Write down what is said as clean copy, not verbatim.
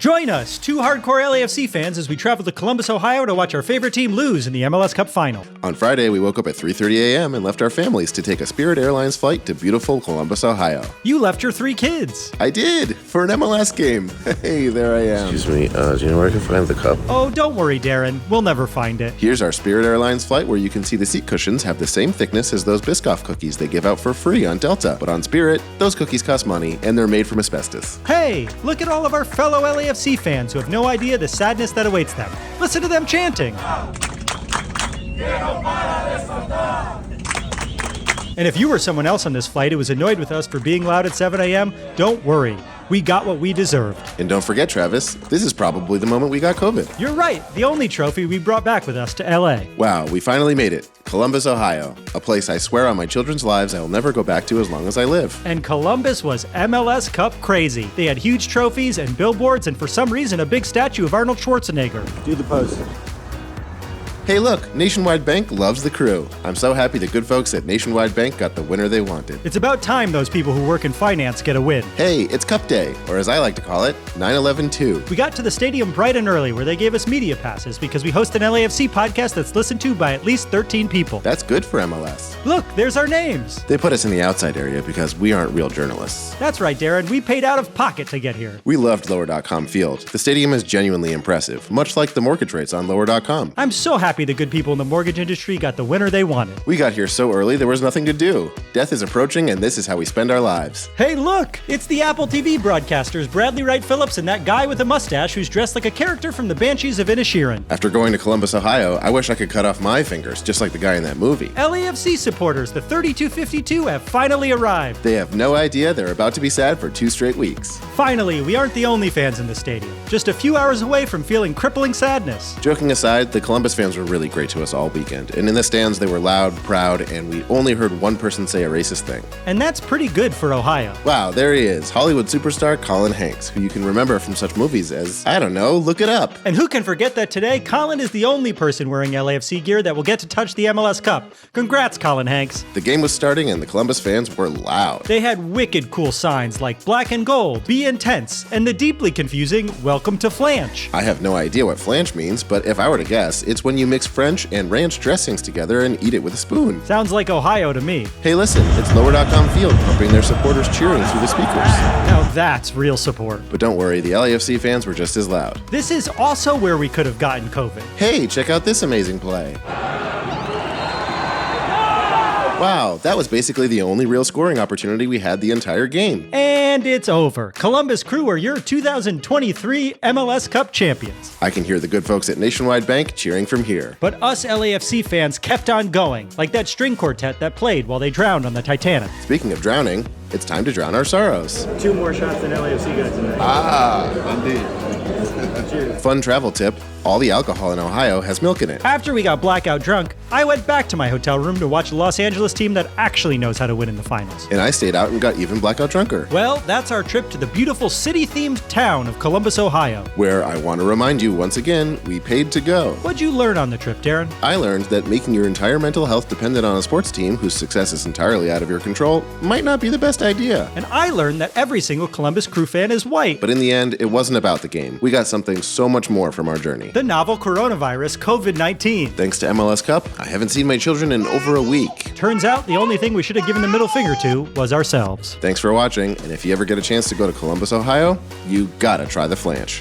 Join us, two hardcore LAFC fans, as we travel to Columbus, Ohio to watch our favorite team lose in the MLS Cup Final. On Friday, we woke up at 3:30 a.m. and left our families to take a Spirit Airlines flight to beautiful Columbus, Ohio. You left your 3 kids. I did, for an MLS game. Hey, there I am. Excuse me, do you know where I can find the cup? Oh, don't worry, Darren. We'll never find it. Here's our Spirit Airlines flight where you can see the seat cushions have the same thickness as those Biscoff cookies they give out for free on Delta. But on Spirit, those cookies cost money, and they're made from asbestos. Hey, look at all of our fellow LAFC fans who have no idea the sadness that awaits them. Listen to them chanting. And if you were someone else on this flight who was annoyed with us for being loud at 7 a.m., don't worry. We got what we deserved. And don't forget, Travis, this is probably the moment we got COVID. You're right, the only trophy we brought back with us to LA. Wow, we finally made it. Columbus, Ohio. A place I swear on my children's lives I will never go back to as long as I live. And Columbus was MLS Cup crazy. They had huge trophies and billboards and for some reason a big statue of Arnold Schwarzenegger. Do the pose. Hey look, Nationwide Bank loves the crew. I'm so happy the good folks at Nationwide Bank got the winner they wanted. It's about time those people who work in finance get a win. Hey, it's Cup Day, or as I like to call it, 9/11/2. We got to the stadium bright and early where they gave us media passes because we host an LAFC podcast that's listened to by at least 13 people. That's good for MLS. Look, there's our names. They put us in the outside area because we aren't real journalists. That's right, Darren. We paid out of pocket to get here. We loved Lower.com Field. The stadium is genuinely impressive, much like the mortgage rates on Lower.com. I'm so happy the good people in the mortgage industry got the winner they wanted. We got here so early there was nothing to do. Death is approaching and this is how we spend our lives. Hey, look! It's the Apple TV broadcasters Bradley Wright Phillips and that guy with a mustache who's dressed like a character from the Banshees of Inisherin. After going to Columbus, Ohio, I wish I could cut off my fingers, just like the guy in that movie. LAFC supporters, the 3252, have finally arrived. They have no idea they're about to be sad for 2 straight weeks. Finally, we aren't the only fans in the stadium. Just a few hours away from feeling crippling sadness. Joking aside, the Columbus fans were really great to us all weekend, and in the stands they were loud, proud, and we only heard one person say a racist thing. And that's pretty good for Ohio. Wow, there he is, Hollywood superstar Colin Hanks, who you can remember from such movies as, I don't know, Look It Up. And who can forget that today, Colin is the only person wearing LAFC gear that will get to touch the MLS Cup. Congrats, Colin Hanks. The game was starting and the Columbus fans were loud. They had wicked cool signs like black and gold, be intense, and the deeply confusing welcome to Flanch. I have no idea what flanch means, but if I were to guess, it's when you mix French and ranch dressings together and eat it with a spoon. Sounds like Ohio to me. Hey listen, it's Lower.com Field pumping their supporters cheering through the speakers. Now that's real support. But don't worry, the LAFC fans were just as loud. This is also where we could have gotten COVID. Hey, check out this amazing play. Wow, that was basically the only real scoring opportunity we had the entire game. And it's over. Columbus Crew are your 2023 MLS Cup champions. I can hear the good folks at Nationwide Bank cheering from here. But us LAFC fans kept on going, like that string quartet that played while they drowned on the Titanic. Speaking of drowning, it's time to drown our sorrows. 2 more shots than LAFC guys tonight. Indeed. Fun travel tip, all the alcohol in Ohio has milk in it. After we got blackout drunk, I went back to my hotel room to watch a Los Angeles team that actually knows how to win in the finals. And I stayed out and got even blackout drunker. Well, that's our trip to the beautiful city-themed town of Columbus, Ohio. Where I want to remind you once again, we paid to go. What'd you learn on the trip, Darren? I learned that making your entire mental health dependent on a sports team whose success is entirely out of your control might not be the best idea. And I learned that every single Columbus Crew fan is white. But in the end, it wasn't about the game. We got something so much more from our journey. The novel coronavirus, COVID-19. Thanks to MLS Cup, I haven't seen my children in over a week. Turns out the only thing we should have given the middle finger to was ourselves. Thanks for watching, and if you ever get a chance to go to Columbus, Ohio, you gotta try the flanch.